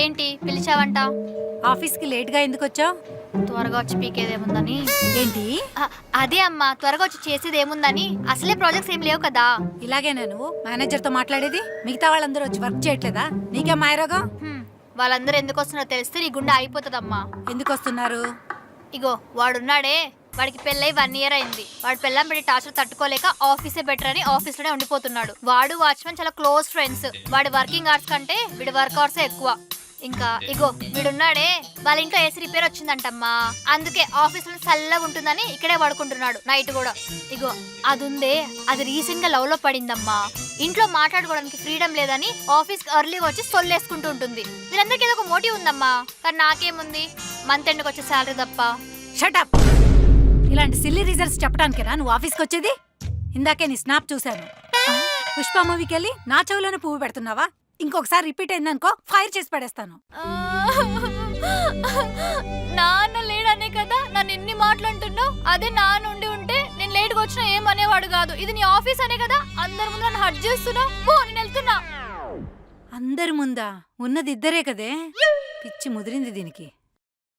ఏంటి పిలిచావంట? ఆఫీస్కి లేట్గా ఎందుకు వచ్చావు? త్వరగా వచ్చి పీకేదేముందని. ఏంటి? అదే అమ్మా, త్వరగా వచ్చి చేసేది ఏముందని. అసలే ప్రాజెక్ట్స్ ఏం లేవు కదా. ఇలాగేనా నువ్వు మేనేజర్తో మాట్లాడేది? మిగతా వాళ్ళందరూ వచ్చి వర్క్ చేయట్లేదా? నీకేం మాయరోగం? వాళ్ళందరూ ఎందుకు వస్తున్నారో తెలిస్తే నీ గుండె అయిపోతుందమ్మా. ఎందుకు వస్తున్నారు? ఇగో వాడున్నాడే, వాడికి పెళ్ళై 1 year అయింది. వాడు పెళ్ళం పెట్టి టార్చర్ తట్టుకోలేక ఆఫీసే బెటర్ అని ఆఫీస్ లోనే ఉండిపోతున్నాడు. వాడు వాచ్మెన్ చాలా క్లోజ్ ఫ్రెండ్స్. వాడి వర్కింగ్ అవర్స్ కంటే వీడి వర్క్ అవర్స్ ఎక్కువ. ఇంకా ఇగో వీడున్నాడే, వాళ్ళ ఇంట్లో ఏసీ రిపేర్ వచ్చిందంటమ్మా. అందుకే ఆఫీస్ లో చల్లగా ఉంటుందని ఇక్కడే పడుకుంటున్నాడు నైట్ కూడా. ఇగో అది ఉందే, అది రీసెంట్ గా లవ్ లో పడిందమ్మా. ఇంట్లో మాట్లాడుకోవడానికి ఫ్రీడమ్ లేదని ఆఫీస్ ఎర్లీగా వచ్చి సొల్లేసుకుంటూ ఉంటుంది. వీళ్ళందరికీ ఏదో ఒక మోటివ్ ఉందమ్మా, కానీ నాకేముంది, మంత్ ఎండ్కి వచ్చే శాలరీ తప్ప. షటప్! ఇలాంటి సిల్లీ రీజన్స్ చెప్పడానికేనా నువ్వు ఆఫీస్కి వచ్చేది? ఇందాకే నీ స్నాప్ చూశాను. పుష్ప మూవీకి వెళ్ళి నా చెవులోనే పువ్వు పెడుతున్నావా? ఇంకొకసారి రిపీట్ అయిందనుకో ఫైర్ చేసి పడేస్తాను. నాన్న లేడనే కదా నన్ను ఎన్ని మాట్లాడుతున్నావు. అదే నాన్న ఉండి ఉంటే నేను లేట్గా వచ్చినా ఏమనేవాడు కాదు. ఇది నీ ఆఫీస్ అనే కదా అందరి ముందు నన్ను హర్ట్ చేస్తున్నావు. నేను వెళ్తున్నా. అందరి ముందా? ఉన్నది ఇద్దరే కదే. పిచ్చి ముదిరింది దీనికి.